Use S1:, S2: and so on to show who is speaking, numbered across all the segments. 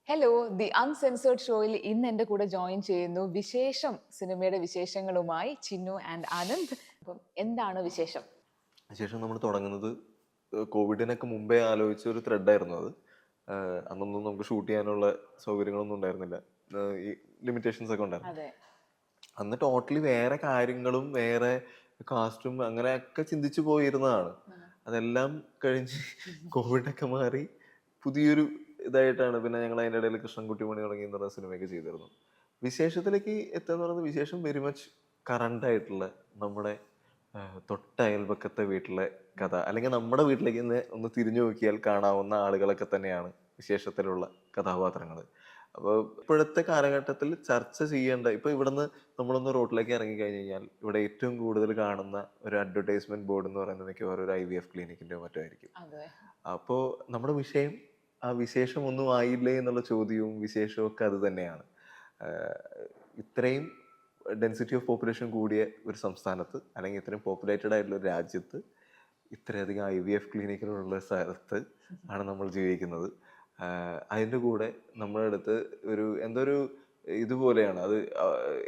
S1: Hello, the uncensored ഷോയിൽ ഇന്ന് എൻ്റെ കൂടെ ജോയിൻ ചെയ്യുന്നു വിശേഷം സിനിമയുടെ വിശേഷങ്ങളുമായി ചിന്നു ആൻഡ് ആനന്ദ്. അപ്പം എന്താണ് വിശേഷം?
S2: ശേഷം നമ്മൾ തുടങ്ങുന്നത് കോവിഡിനൊക്കെ മുമ്പേ ആലോചിച്ച ഒരു ത്രെഡായിരുന്നു അത്. അന്നൊന്നും നമുക്ക് ഷൂട്ട് ചെയ്യാനുള്ള സൗകര്യങ്ങളൊന്നും ഉണ്ടായിരുന്നില്ല. ഈ ലിമിറ്റേഷൻസ് ഒക്കെ ഉണ്ടായിരുന്നു.
S1: അതെ.
S2: അന്ന് ടോട്ടലി വേറെ കാര്യങ്ങളും വേറെ കാസ്റ്റും അങ്ങനെയൊക്കെ ചിന്തിച്ചു പോയിരുന്നതാണ്. അതെല്ലാം കഴിഞ്ഞ് കോവിഡൊക്കെ മാറി പുതിയൊരു ഇതായിട്ടാണ് പിന്നെ ഞങ്ങൾ അതിൻ്റെ ഇടയിൽ കൃഷ്ണൻകുട്ടി മണി തുടങ്ങി എന്ന് പറഞ്ഞ സിനിമയൊക്കെ ചെയ്തിരുന്നു. വിശേഷത്തിലേക്ക് എത്തുക പറയുന്നത് വിശേഷം വെരി മച്ച് കറണ്ട് ആയിട്ടുള്ള നമ്മുടെ തൊട്ട അയൽപക്കത്തെ വീട്ടിലെ കഥ, അല്ലെങ്കിൽ നമ്മുടെ വീട്ടിലേക്ക് ഒന്ന് തിരിഞ്ഞു നോക്കിയാൽ കാണാവുന്ന ആളുകളൊക്കെ തന്നെയാണ് വിശേഷത്തിലുള്ള കഥാപാത്രങ്ങൾ. അപ്പോൾ ഇപ്പോഴത്തെ കാലഘട്ടത്തിൽ ചർച്ച ചെയ്യേണ്ട, ഇപ്പോൾ ഇവിടുന്ന് നമ്മളൊന്ന് റോഡിലേക്ക് ഇറങ്ങി കഴിഞ്ഞ് കഴിഞ്ഞാൽ ഇവിടെ ഏറ്റവും കൂടുതൽ കാണുന്ന ഒരു അഡ്വർടൈസ്മെന്റ് ബോർഡ് എന്ന് പറയുന്നത് മിക്കവാറും ഒരു IVF ക്ലിനിക്കിന്റെ മറ്റോ ആയിരിക്കും. അപ്പോൾ നമ്മുടെ വിഷയം ആ വിശേഷം ഒന്നും ആയില്ലേ എന്നുള്ള ചോദ്യവും വിശേഷവും ഒക്കെ അത് തന്നെയാണ്. ഇത്രയും ഡെൻസിറ്റി ഓഫ് പോപ്പുലേഷൻ കൂടിയ ഒരു സംസ്ഥാനത്ത്, അല്ലെങ്കിൽ ഇത്രയും പോപ്പുലേറ്റഡ് ആയിട്ടുള്ള ഒരു രാജ്യത്ത് ഇത്രയധികം IVF ക്ലിനിക്കുകളുള്ള സ്ഥലത്ത് ആണ് നമ്മൾ ജീവിക്കുന്നത്. അതിൻ്റെ കൂടെ നമ്മുടെ അടുത്ത് എന്തൊരു ഇതുപോലെയാണ് അത്.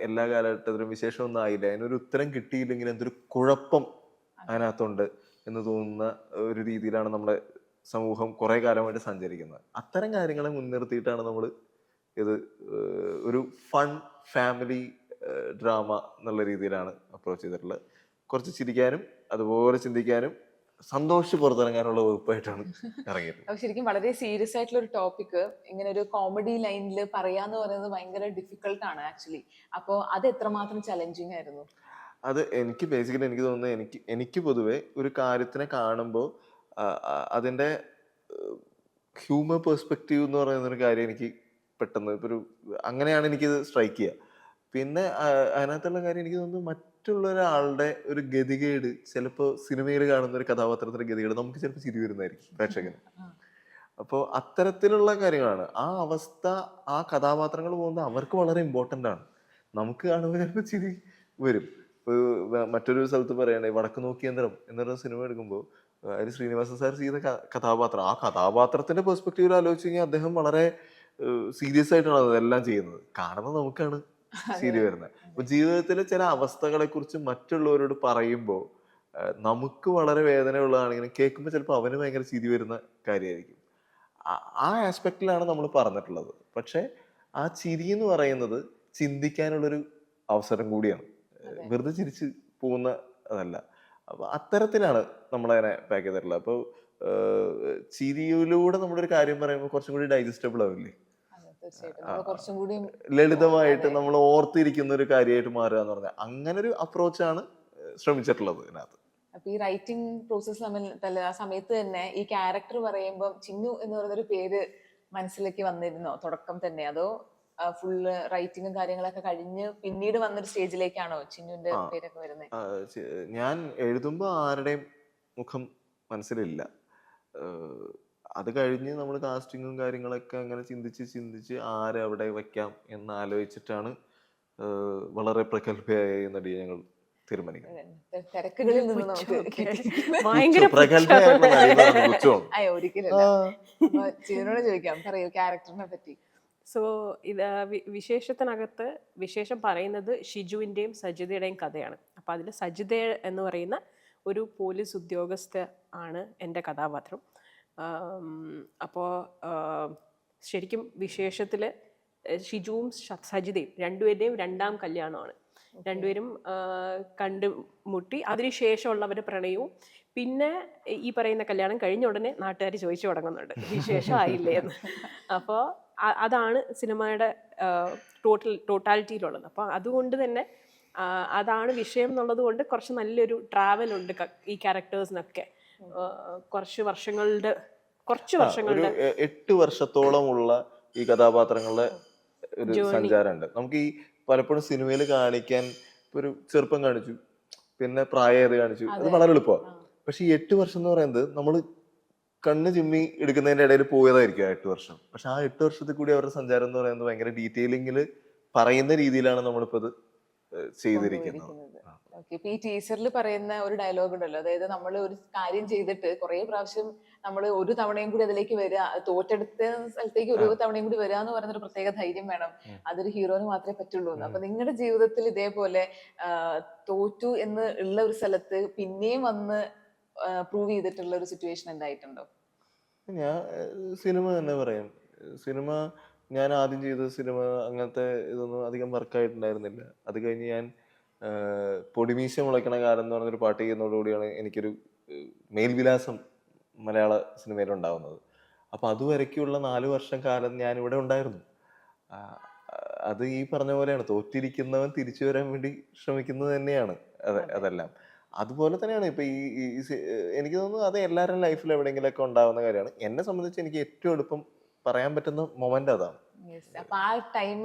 S2: എല്ലാ കാലഘട്ടത്തിലും വിശേഷമൊന്നും ആയില്ല, അതിനൊരു ഉത്തരം കിട്ടിയില്ലെങ്കിൽ എന്തൊരു കുഴപ്പം അതിനകത്തുണ്ട് എന്ന് തോന്നുന്ന ഒരു രീതിയിലാണ് നമ്മുടെ സമൂഹം കുറെ കാലമായിട്ട് സഞ്ചരിക്കുന്നത്. അത്തരം കാര്യങ്ങളെ മുൻനിർത്തിയിട്ടാണ് നമ്മൾ ഇത് ഒരു ഫൺ ഫാമിലി ഡ്രാമ എന്നുള്ള രീതിയിലാണ് അപ്രോച്ച് ചെയ്തിട്ടുള്ളത്. കുറച്ച് ചിരിക്കാനും അതുപോലെ ചിന്തിക്കാനും സന്തോഷിച്ച് പുറത്തിറങ്ങാനുള്ള വകുപ്പായിട്ടാണ് ഇറങ്ങിയത്.
S1: ശരിക്കും വളരെ സീരിയസ് ആയിട്ടുള്ള ഒരു ടോപ്പിക് ഇങ്ങനെ ഒരു കോമഡി ലൈനിൽ പറയാന്ന് പറയുന്നത് ഭയങ്കര ഡിഫിക്കൽട്ട് ആണ് ആക്ച്വലി. അപ്പോൾ അത് എത്രമാത്രം ചലഞ്ചിങ് ആയിരുന്നു?
S2: അത് എനിക്ക് ബേസിക്കലി എനിക്ക് തോന്നുന്നത്, എനിക്ക് പൊതുവെ ഒരു കാര്യത്തിനെ കാണുമ്പോൾ അതിൻ്റെ ഹ്യൂമർ പെർസ്പെക്റ്റീവ് എന്ന് പറയുന്ന ഒരു കാര്യം എനിക്ക് പെട്ടെന്ന് അങ്ങനെയാണ് എനിക്കിത് സ്ട്രൈക്ക് ചെയ്യുക. പിന്നെ അതിനകത്തുള്ള കാര്യം എനിക്ക് തോന്നുന്നു, മറ്റുള്ള ഒരാളുടെ ഒരു ഗതികേട്, ചിലപ്പോൾ സിനിമയിൽ കാണുന്ന ഒരു കഥാപാത്രത്തിന്റെ ഗതികേട് നമുക്ക് ചിലപ്പോൾ ചിരി വരുന്നതായിരിക്കും പ്രേക്ഷകന്. അപ്പോൾ അത്തരത്തിലുള്ള കാര്യങ്ങളാണ് ആ അവസ്ഥ. ആ കഥാപാത്രങ്ങൾ പോകുന്നത് അവർക്ക് വളരെ ഇമ്പോർട്ടൻ്റ് ആണ്. നമുക്ക് കാണുമ്പോൾ ചിലപ്പോൾ ചിരി വരും. ഇപ്പോൾ മറ്റൊരു സ്ഥലത്ത് പറയുകയാണെങ്കിൽ വടക്ക് നോക്കിയന്ത്രം എന്നൊരു സിനിമ എടുക്കുമ്പോൾ അതിൽ ശ്രീനിവാസൻ സാർ ചെയ്ത കഥാപാത്രം, ആ കഥാപാത്രത്തിന്റെ പെർസ്പെക്റ്റീവിൽ ആലോചിച്ച് കഴിഞ്ഞാൽ അദ്ദേഹം വളരെ സീരിയസ് ആയിട്ടാണ് അതെല്ലാം ചെയ്യുന്നത്. കാണുന്നത് നമുക്കാണ് ചിരി വരുന്നത്. അപ്പൊ ജീവിതത്തിലെ ചില അവസ്ഥകളെ കുറിച്ച് മറ്റുള്ളവരോട് പറയുമ്പോൾ നമുക്ക് വളരെ വേദനയുള്ളതാണെങ്കിലും കേൾക്കുമ്പോൾ ചിലപ്പോൾ അവന് ഭയങ്കര ചിരി വരുന്ന കാര്യമായിരിക്കും. ആ ആസ്പെക്റ്റിലാണ് നമ്മൾ പറഞ്ഞിട്ടുള്ളത്. പക്ഷെ ആ ചിരി എന്ന് പറയുന്നത് ചിന്തിക്കാനുള്ളൊരു അവസരം കൂടിയാണ്, വെറുതെ ചിരിച്ച് പോകുന്ന അതല്ല. അപ്പൊ അത്തരത്തിലാണ് നമ്മളതിനെ പാക്ക് ചെയ്തിട്ടുള്ളത്. അപ്പോൾ ചിരിയിലൂടെ നമ്മളൊരു കാര്യം പറയുമ്പോൾ കുറച്ചും കൂടി ഡൈജസ്റ്റബിൾ ആവില്ലേ, ലളിതമായിട്ട് നമ്മൾ ഓർത്തിരിക്കുന്ന ഒരു കാര്യമായിട്ട് മാറുക എന്ന് പറഞ്ഞാൽ അങ്ങനെ ഒരു അപ്രോച്ചാണ് ശ്രമിച്ചിട്ടുള്ളത് ഇതിനകത്ത്.
S1: അപ്പൊ ഈ റൈറ്റിംഗ് പ്രോസസ് ആ സമയത്ത് തന്നെ ഈ ക്യാരക്ടർ പറയുമ്പോൾ ചിന്നു എന്ന് പറയുന്നൊരു പേര് മനസ്സിലേക്ക് വന്നിരുന്നോ തുടക്കം തന്നെ, അതോ ഫുള്ള് റൈറ്റിങ്ങും കാര്യങ്ങളൊക്കെ കഴിഞ്ഞ് പിന്നീട് വന്നൊരു സ്റ്റേജിലേക്കാണോ ചിന്നുവിന്റെ പേരൊക്കെ വരുന്നത്?
S2: ഞാൻ എഴുതുമ്പോൾ ആരുടെയും മുഖം മനസ്സിലില്ല. അത് കഴിഞ്ഞ് നമ്മൾ കാസ്റ്റിങ്ങും കാര്യങ്ങളൊക്കെ അങ്ങനെ ചിന്തിച്ച് ആരെ അവിടെ വെക്കാം എന്ന് ആലോചിച്ചിട്ടാണ് വളരെ പ്രഗത്ഭയായ നടിയെ ഞങ്ങൾ തീരുമാനിക്കുന്നത്.
S1: തിരക്കുകളിൽ നിന്ന് നമുക്ക് ഒരിക്കലല്ല. ചിന്നുവിനോട് ചോദിക്കാം, പറയൂ ക്യാരക്ടറിനെ പറ്റി.
S3: സോ ഇത് വിശേഷത്തിനകത്ത് വിശേഷം പറയുന്നത് ഷിജുവിൻ്റെയും സജിതയുടെയും കഥയാണ്. അപ്പോൾ അതിൽ സജിത എന്ന് പറയുന്ന ഒരു പോലീസ് ഉദ്യോഗസ്ഥ ആണ് എൻ്റെ കഥാപാത്രം. അപ്പോൾ ശരിക്കും വിശേഷത്തിൽ ഷിജുവും സജിതയും രണ്ടുപേരുടെയും രണ്ടാം കല്യാണമാണ്. രണ്ടുപേരും കണ്ടുമുട്ടി അതിനുശേഷമുള്ളവരുടെ പ്രണയവും പിന്നെ ഈ പറയുന്ന കല്യാണം കഴിഞ്ഞ ഉടനെ നാട്ടുകാർ ചോദിച്ചു തുടങ്ങുന്നുണ്ട് വിശേഷം ആയില്ലേ എന്ന്. അപ്പോൾ അതാണ് സിനിമയുടെ ടോട്ടാലിറ്റിയിലുള്ളത്. അപ്പോൾ അതുകൊണ്ട് തന്നെ അതാണ് വിഷയം എന്നുള്ളത് കൊണ്ട് കുറച്ച് നല്ലൊരു ട്രാവൽ ഉണ്ട് ഈ ക്യാരക്ടേഴ്സിനൊക്കെ. കുറച്ച് വർഷങ്ങളുടെ
S2: 8 വർഷത്തോളമുള്ള ഈ കഥാപാത്രങ്ങളുടെ ഒരു സഞ്ചാരമുണ്ട്. നമുക്ക് ഈ പലപ്പോഴും സിനിമയിൽ കാണിക്കാൻ ഒരു ചെറുപ്പം കാണിച്ചു, പിന്നെ പ്രായം കാണിച്ചു, അത് വളരെ എളുപ്പമാണ്. പക്ഷെ ഈ 8 വർഷം എന്ന് പറയുന്നത് നമ്മൾ കണ്ണ് ചിമ്മി എടുക്കുന്നതിന്റെ ഇടയിൽ പോയതായിരിക്കും ആ 8 വർഷം. പക്ഷെ ആ 8 വർഷത്തിൽ കൂടി അവരുടെ സഞ്ചാരം എന്ന് പറയുന്നത് ഭയങ്കര ഡീറ്റെയിലിംഗിൽ പറയുന്ന രീതിയിലാണ് നമ്മളിപ്പോ ഇത് ചെയ്തിരിക്കുന്നത്.
S1: ഓക്കെ. ഇപ്പൊ ഈ ടീച്ചറിൽ പറയുന്ന ഒരു ഡയലോഗ് ഉണ്ടല്ലോ, അതായത് നമ്മൾ ഒരു കാര്യം ചെയ്തിട്ട് കുറെ പ്രാവശ്യം നമ്മൾ ഒരു തവണയും കൂടി അതിലേക്ക് വരിക, തോറ്റെടുത്ത സ്ഥലത്തേക്ക് ഒരു തവണയും കൂടി വരിക എന്ന് പറയുന്ന ഒരു പ്രത്യേക ധൈര്യം വേണം, അതൊരു ഹീറോന് മാത്രമേ പറ്റുള്ളൂ എന്ന്. അപ്പൊ നിങ്ങളുടെ ജീവിതത്തിൽ ഇതേപോലെ തോറ്റു എന്ന് ഉള്ള ഒരു സ്ഥലത്ത് പിന്നെയും വന്ന് പ്രൂവ് ചെയ്തിട്ടുള്ള ഒരു സിറ്റുവേഷൻ ഉണ്ടായിട്ടുണ്ടോ?
S2: ഞാൻ സിനിമ തന്നെ പറയാം. സിനിമ ഞാൻ ആദ്യം ചെയ്ത സിനിമ അങ്ങനത്തെ ഇതൊന്നും അധികം വർക്കായിട്ടുണ്ടായിരുന്നില്ല. അത് കഴിഞ്ഞ് ഞാൻ പൊടിമീശ മുളയ്ക്കണ കാലം എന്ന് പറഞ്ഞൊരു പാട്ട് ചെയ്യുന്നതോടുകൂടിയാണ് എനിക്കൊരു മേൽവിലാസം മലയാള സിനിമയിൽ ഉണ്ടാവുന്നത്. അപ്പോൾ അതുവരയ്ക്കുള്ള 4 വർഷം കാലം ഞാനിവിടെ ഉണ്ടായിരുന്നു. ആ, അത് ഈ പറഞ്ഞ പോലെയാണ്, തോറ്റിരിക്കുന്നവൻ തിരിച്ചു വരാൻ വേണ്ടി ശ്രമിക്കുന്നത് തന്നെയാണ് അതെല്ലാം. അതുപോലെ തന്നെയാണ് ഇപ്പൊ എനിക്ക് തോന്നുന്നു അത് എല്ലാവരുടെ ലൈഫിൽ എവിടെയെങ്കിലുമൊക്കെ ഉണ്ടാവുന്ന കാര്യമാണ്. എന്നെ സംബന്ധിച്ച് എനിക്ക് ഏറ്റവും എളുപ്പം പറയാൻ പറ്റുന്ന മൊമെന്റ് അതാണ്.
S1: അപ്പൊ ആ ടൈം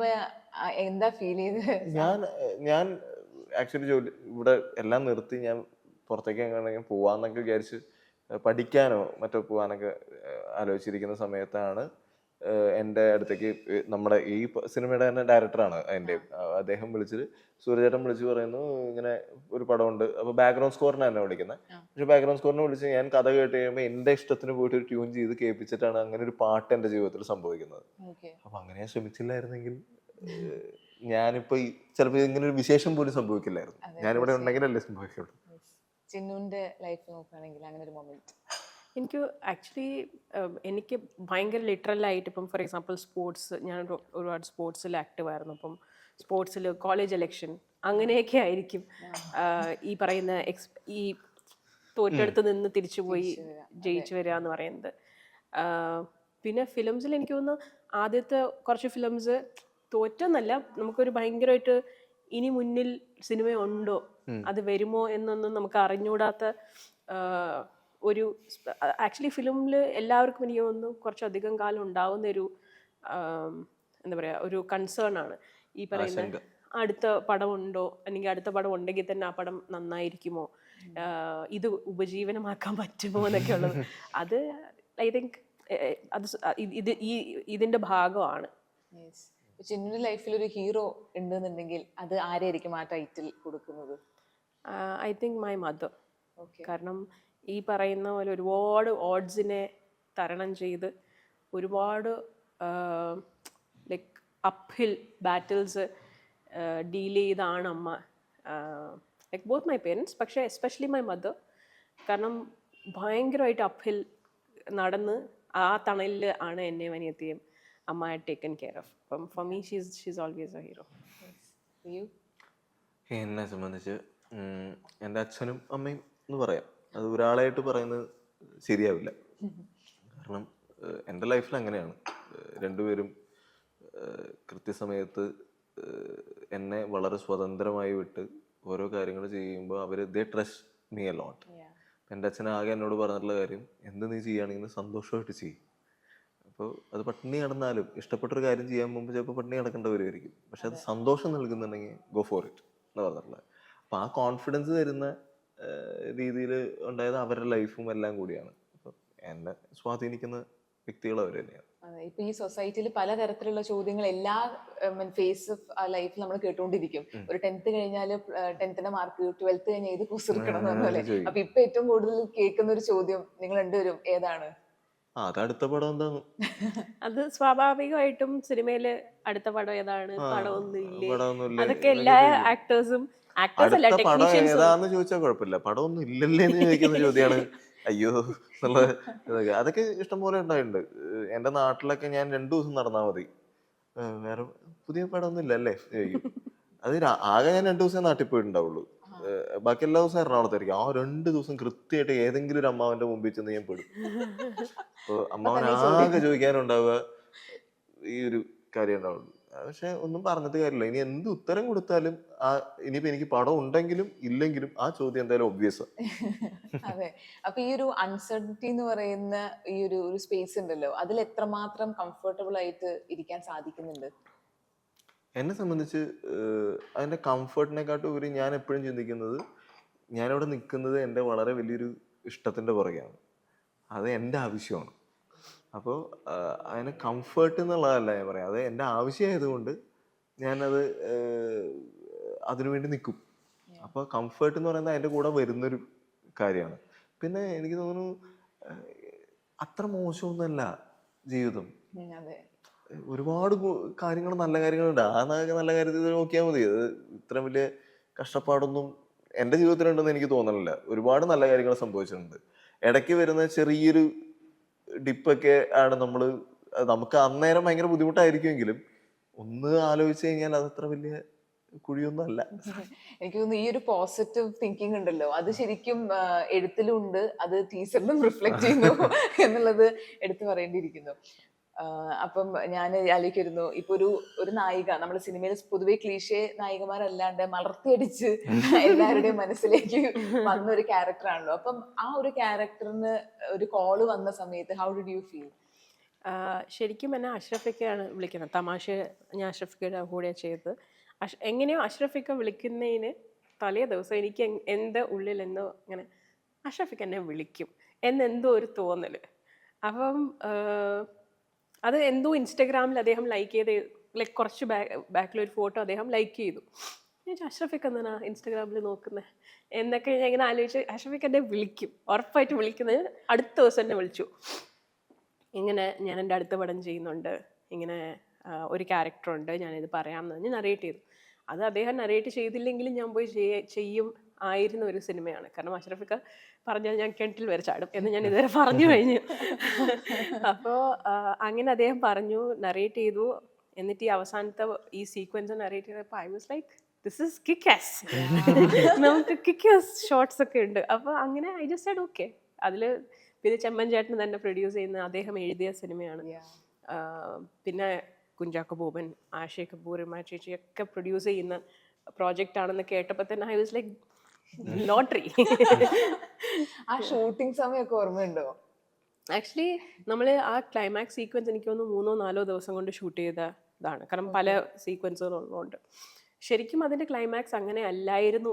S1: എന്താ ഫീൽ ചെയ്ത്?
S2: ഞാൻ ആക്ച്വലി ഇവിടെ എല്ലാം നിർത്തി ഞാൻ പുറത്തേക്ക് എങ്ങനെയെങ്കിലും പോവാന്നൊക്കെ വിചാരിച്ച് പഠിക്കാനോ മറ്റോ പോവാനൊക്കെ ആലോചിച്ചിരിക്കുന്ന സമയത്താണ് എൻ്റെ അടുത്തേക്ക് നമ്മുടെ ഈ സിനിമയുടെ തന്നെ ഡയറക്ടറാണ് അതിൻ്റെ, അദ്ദേഹം വിളിച്ചിട്ട് സൂര്യചേട്ടൻ വിളിച്ച് പറയുന്നു ഇങ്ങനെ ഒരു പടമുണ്ട്, അപ്പോൾ ബാക്ക്ഗ്രൗണ്ട് സ്കോറിനാണ് എന്നെ വിളിക്കുന്നത്. പക്ഷെ ബാക്ക്ഗ്രൗണ്ട് സ്കോറിനെ വിളിച്ച് ഞാൻ കഥ കേട്ട് കഴിയുമ്പോൾ എൻ്റെ ഇഷ്ടത്തിന് പോയിട്ട് ഒരു ട്യൂൺ ചെയ്ത് കേൾപ്പിച്ചിട്ടാണ് അങ്ങനെ ഒരു പാട്ട് എൻ്റെ ജീവിതത്തിൽ സംഭവിക്കുന്നത്. അപ്പൊ അങ്ങനെ ഞാൻ ശ്രമിച്ചില്ലായിരുന്നെങ്കിൽ ഞാനിപ്പോ ചിലപ്പോൾ ഇങ്ങനെ ഒരു വിശേഷം പോലും സംഭവിക്കില്ലായിരുന്നു. ഞാനിവിടെ ഉണ്ടെങ്കിലല്ലേ സംഭവിക്കുള്ളൂ.
S1: ചിന്നുവിന്റെ ലൈഫ് നോക്കുകയാണെങ്കിൽ അങ്ങനെ ഒരു മൊമെന്റ്
S3: എനിക്ക് ആക്ച്വലി എനിക്ക് ഭയങ്കര ലിറ്ററലായിട്ട് ഇപ്പം ഫോർ എക്സാമ്പിൾ സ്പോർട്സ്, ഞാൻ ഒരുപാട് സ്പോർട്സിൽ ആക്റ്റീവ് ആയിരുന്നു. അപ്പം സ്പോർട്സിൽ കോളേജ് ഇലക്ഷൻ അങ്ങനെയൊക്കെ ആയിരിക്കും ഈ പറയുന്ന ഈ തോറ്റെടുത്ത് നിന്ന് തിരിച്ചുപോയി ജയിച്ചു വരിക എന്ന് പറയുന്നത്. പിന്നെ ഫിലിംസിൽ എനിക്ക് തോന്നുന്നു ആദ്യത്തെ കുറച്ച് ഫിലിംസ് തോറ്റെന്നല്ല, നമുക്കൊരു ഭയങ്കരമായിട്ട് ഇനി മുന്നിൽ സിനിമയുണ്ടോ, അത് വരുമോ എന്നൊന്നും നമുക്ക് അറിഞ്ഞൂടാത്ത ഒരു ആക്ച്വലി ഫിലിമിൽ എല്ലാവർക്കും എനിക്ക് തോന്നുന്നു കുറച്ചധികം കാലം ഉണ്ടാവുന്ന ഒരു എന്താ പറയുക ഒരു കൺസേൺ ആണ് ഈ പറയുന്ന അടുത്ത പടമുണ്ടോ, അല്ലെങ്കിൽ അടുത്ത പടം ഉണ്ടെങ്കിൽ തന്നെ ആ പടം നന്നായിരിക്കുമോ, ഇത് ഉപജീവനമാക്കാൻ പറ്റുമോ എന്നൊക്കെ ഉള്ളത്. അത് ഐ തിങ്ക് അത് ഇതിന്റെ ഭാഗമാണ്.
S1: ചിന്നുവിന്റെ ലൈഫിൽ ഒരു ഹീറോ ഉണ്ടെന്നുണ്ടെങ്കിൽ അത് ആരായിരിക്കും ആ ടൈറ്റിൽ കൊടുക്കുന്നത്?
S3: I think my mother. കാരണം ഈ പറയുന്ന പോലെ ഒരുപാട് ഓഡ്സിനെ തരണം ചെയ്ത് ഒരുപാട് ലൈക്ക് അപ്ഹിൽ ബാറ്റിൽസ് ഡീൽ ചെയ്താണ് അമ്മ, ലൈക്ക് ബോത്ത് മൈ പേരൻസ്, പക്ഷേ എസ്പെഷ്യലി മൈ മദർ. കാരണം ഭയങ്കരമായിട്ട് അപ്ഹിൽ നടന്ന് ആ തണലിൽ ആണ് എന്നെ അനിയത്തിയും അമ്മ ഹാഡ് ടേക്കൻ കെയർ ഓഫ്. അപ്പം for me she's always A hero.
S2: എന്നെ സംബന്ധിച്ച് എൻ്റെ അച്ഛനും അമ്മയും എന്ന് പറയാം. അത് ഒരാളായിട്ട് പറയുന്നത് ശരിയാവില്ല. കാരണം എൻ്റെ ലൈഫിൽ അങ്ങനെയാണ്. രണ്ടുപേരും കൃത്യസമയത്ത് എന്നെ വളരെ സ്വതന്ത്രമായി വിട്ട് ഓരോ കാര്യങ്ങൾ ചെയ്യുമ്പോൾ അവർ ദേ ട്രസ്റ്റ് മീ എ ലോട്ട്. എൻ്റെ അച്ഛൻ ആകെ എന്നോട് പറഞ്ഞിട്ടുള്ള കാര്യം, എന്ത് നീ ചെയ്യുകയാണെങ്കിൽ സന്തോഷമായിട്ട് ചെയ്യും. അപ്പോൾ അത് പട്ടിണി കിടന്നാലും ഇഷ്ടപ്പെട്ടൊരു കാര്യം ചെയ്യാൻ മുമ്പ് ചിലപ്പോൾ പട്ടിണി കിടക്കേണ്ട വരുമായിരിക്കും, പക്ഷെ അത് സന്തോഷം നൽകുന്നുണ്ടെങ്കിൽ ഗോ ഫോർ ഇറ്റ് എന്ന് പറഞ്ഞിട്ടുള്ളത്. അപ്പം ആ കോൺഫിഡൻസ് തരുന്ന രീതിയിൽ ഉണ്ടായത് അവരുടെ ലൈഫും എല്ലാം കൂടിയാണ്. അപ്പം എന്നെ സ്വാധീനിക്കുന്ന വ്യക്തികൾ അവർ തന്നെയാണ്.
S1: ഇപ്പൊ ഈ സൊസൈറ്റിയിൽ പലതരത്തിലുള്ള ചോദ്യങ്ങൾ എല്ലാ ഫേസ് ഓഫ് ലൈഫിൽ നമ്മൾ കേട്ടുകൊണ്ടിരിക്കും. ഒരു 10th കഴിഞ്ഞാല് 10th മാർക്ക്, 12th കഴിഞ്ഞാൽ ഏത് കോഴ്സ് എടുക്കണം എന്നല്ലേ. അപ്പൊ ഇപ്പൊ ഏറ്റവും കൂടുതൽ കേൾക്കുന്ന ഒരു ചോദ്യം നിങ്ങൾ രണ്ടുപേരും ഏതാണ്?
S2: അത് അടുത്ത പടം എന്താണ്?
S3: അത് സ്വാഭാവികമായിട്ടും സിനിമയില് അടുത്ത പടം ഏതാണ്, പടമൊന്നും അതൊക്കെ എല്ലാ ആക്ടേഴ്സും
S2: അടുത്ത പടം ഏതാന്ന് ചോദിച്ചാൽ കുഴപ്പമില്ല, പടമൊന്നും ഇല്ലല്ലേ എന്ന് ചോദിക്കുന്ന ചോദ്യമാണ് അയ്യോ എന്നുള്ളത്. അതൊക്കെ ഇഷ്ടംപോലെ ഉണ്ടായിട്ടുണ്ട്. എൻ്റെ നാട്ടിലൊക്കെ ഞാൻ 2 ദിവസം നടന്നാൽ മതി, വേറെ പുതിയ പടമൊന്നും ഇല്ലല്ലേ ചോദിക്കും. അത് ആകെ ഞാൻ 2 ദിവസം നാട്ടിൽ പോയിട്ടുണ്ടാവുള്ളൂ, ബാക്കി എല്ലാ ദിവസവും എറണാകുളത്തായിരിക്കും. ആ 2 ദിവസം കൃത്യമായിട്ട് ഏതെങ്കിലും ഒരു അമ്മാവന്റെ മുമ്പിൽ ചെന്ന് ഞാൻ പെടും. അപ്പൊ അമ്മാവൻ ആകെ ചോദിക്കാനുണ്ടാവുക ഈ ഒരു കാര്യം ഉണ്ടാവുള്ളൂ. പക്ഷെ ഒന്നും പറഞ്ഞിട്ട് കാര്യമില്ല. ഇനി എന്ത് ഉത്തരം കൊടുത്താലും ഇനിയിപ്പോ എനിക്ക് പടം ഉണ്ടെങ്കിലും ഇല്ലെങ്കിലും ആ ചോദ്യം എന്തായാലും ഒബ്വിയസ്.
S1: അതെ. അപ്പൊ ഈ ഒരു അൺസർട്ടനിറ്റി എന്ന് പറയുന്ന ഈ ഒരു സ്പേസ് ഉണ്ടല്ലോ, അതിൽ എത്രമാത്രം കംഫർട്ടബിൾ ആയിട്ട് ഇരിക്കാൻ സാധിക്കുന്നുണ്ട്?
S2: എന്നെ സംബന്ധിച്ച് അതിന്റെ കംഫർട്ടിനെക്കാട്ടും ഉപരി ഞാൻ എപ്പോഴും ചിന്തിക്കുന്നത്, ഞാനിവിടെ നിൽക്കുന്നത് എൻ്റെ വളരെ വലിയൊരു ഇഷ്ടത്തിന്റെ പുറകെയാണ്, അത് എൻ്റെ ആവശ്യമാണ്. അപ്പോൾ അതിന് കംഫർട്ട് എന്നുള്ളതല്ല ഞാൻ പറയാം, അത് എൻ്റെ ആവശ്യമായതുകൊണ്ട് ഞാനത് അതിനുവേണ്ടി നിൽക്കും. അപ്പോൾ കംഫർട്ട് എന്ന് പറയുന്നത് അതിൻ്റെ കൂടെ വരുന്നൊരു കാര്യമാണ്. പിന്നെ എനിക്ക് തോന്നുന്നു അത്ര മോശമൊന്നുമല്ല ജീവിതം.
S1: അതെ.
S2: ഒരുപാട് കാര്യങ്ങൾ, നല്ല കാര്യങ്ങളുണ്ട്. ആ നല്ല കാര്യത്തിൽ നോക്കിയാൽ മതി. അത് ഇത്ര വലിയ കഷ്ടപ്പാടൊന്നും എൻ്റെ ജീവിതത്തിലുണ്ടെന്ന് എനിക്ക് തോന്നണില്ല. ഒരുപാട് നല്ല കാര്യങ്ങൾ സംഭവിച്ചിട്ടുണ്ട്. ഇടയ്ക്ക് വരുന്ന ചെറിയൊരു ഡിപ്പൊക്കെ ആണ് നമുക്ക് അന്നേരം ഭയങ്കര ബുദ്ധിമുട്ടായിരിക്കുമെങ്കിലും ഒന്ന് ആലോചിച്ച് കഴിഞ്ഞാൽ അത് അത്ര വലിയ കുഴിയൊന്നും അല്ല.
S1: എനിക്ക് തോന്നുന്നു ഈ ഒരു പോസിറ്റീവ് തിങ്കിങ് ഉണ്ടല്ലോ, അത് ശരിക്കും എഴുത്തിലും ഉണ്ട്, അത് ടീച്ചറിലും റിഫ്ലക്ട് ചെയ്യുന്നു എന്നുള്ളത് എടുത്തു പറയേണ്ടിയിരിക്കുന്നു. അപ്പം ഞാൻ ആലോചിക്കുന്നു, ഇപ്പൊ ഒരു നായിക, നമ്മുടെ സിനിമയിൽ പൊതുവെ ക്ലീഷേ നായികമാരല്ലാണ്ട് മലർത്തിയടിച്ച് എല്ലാവരുടെയും മനസ്സിലേക്ക് വന്ന ഒരു ക്യാരക്ടറാണല്ലോ. അപ്പം ആ ഒരു ക്യാരക്ടറിന് ഒരു കോള് വന്ന സമയത്ത് ഹൗ ഡിഡ് യു ഫീൽ?
S3: ശരിക്കും എന്നെ അഷ്റഫിക്കയാണ് വിളിക്കുന്നത്. തമാശ ഞാൻ അഷ്റഫിക്കയുടെ കൂടെ ചെയ്തത്. എങ്ങനെയോ അഷ്റഫിക്ക വിളിക്കുന്നതിന് തലേ ദിവസം എനിക്ക് എൻ്റെ ഉള്ളിൽ എന്തോ ഇങ്ങനെ അഷ്റഫിക്ക എന്നെ വിളിക്കും എന്നെന്തോ ഒരു തോന്നൽ. അപ്പം അത് എന്തോ ഇൻസ്റ്റഗ്രാമിൽ അദ്ദേഹം ലൈക്ക് ചെയ്ത്, ലൈക്ക് കുറച്ച് ബാക്കിലൊരു ഫോട്ടോ അദ്ദേഹം ലൈക്ക് ചെയ്തു. ഞാൻ അഷ്റഫിക്ക എന്താണ് ഇൻസ്റ്റഗ്രാമിൽ നോക്കുന്നത് എന്നൊക്കെ ഞാൻ ഇങ്ങനെ ആലോചിച്ച്, അഷ്റഫിക്ക എന്നെ വിളിക്കും, ഉറപ്പായിട്ട് വിളിക്കുന്നത്. അടുത്ത ദിവസം എന്നെ വിളിച്ചു, ഇങ്ങനെ ഞാൻ എൻ്റെ അടുത്ത പടം ചെയ്യുന്നുണ്ട്, ഇങ്ങനെ ഒരു ക്യാരക്ടറുണ്ട്, ഞാനിത് പറയാമെന്ന് പറഞ്ഞ് നറേറ്റ് ചെയ്തു. അത് അദ്ദേഹം നറേറ്റ് ചെയ്തില്ലെങ്കിലും ഞാൻ പോയി ചെയ്യും ആയിരുന്ന ഒരു സിനിമയാണ്. കാരണം അഷ്റഫിക്ക പറഞ്ഞാൽ ഞാൻ കിണറ്റിൽ വരെ ചാടും എന്ന് ഞാൻ ഇതുവരെ പറഞ്ഞു കഴിഞ്ഞു. അപ്പോൾ അങ്ങനെ അദ്ദേഹം പറഞ്ഞു, നറേറ്റ് ചെയ്തു. എന്നിട്ട് ഈ അവസാനത്തെ ഈ സീക്വൻസ് നറേറ്റ് ചെയ്തപ്പോൾ I was like, this is kick-as. നമുക്ക് കിക്ക്-ആസ് ഷോർട്സ് ഒക്കെ ഉണ്ട്. അപ്പോൾ അങ്ങനെ ഐ ജസ്റ്റ് സെഡ് ഓക്കെ. അതിൽ പിന്നെ ചെമ്മൻ ചേട്ടൻ തന്നെ പ്രൊഡ്യൂസ് ചെയ്യുന്ന, അദ്ദേഹം എഴുതിയ സിനിമയാണ്. പിന്നെ കുഞ്ചാക്കോ ബോബൻ, ആഷി കപൂർ, ചേച്ചി ഒക്കെ പ്രൊഡ്യൂസ് ചെയ്യുന്ന പ്രോജക്റ്റ് ആണെന്ന് കേട്ടപ്പോൾ തന്നെ ഐ വാസ് ലൈക്ക് ലോട്ടറി.
S1: ആ ഷൂട്ടിംഗ് സമയമൊക്കെ ഓർമ്മയുണ്ടോ?
S3: ആക്ച്വലി നമ്മൾ ആ ക്ലൈമാക്സ് സീക്വൻസ് എനിക്ക് തോന്നുന്നു 3-4 ദിവസം കൊണ്ട് ഷൂട്ട് ചെയ്തതാണ്. കാരണം പല സീക്വൻസുകളുള്ളതുകൊണ്ട്. ശരിക്കും അതിൻ്റെ ക്ലൈമാക്സ് അങ്ങനെ അല്ലായിരുന്നു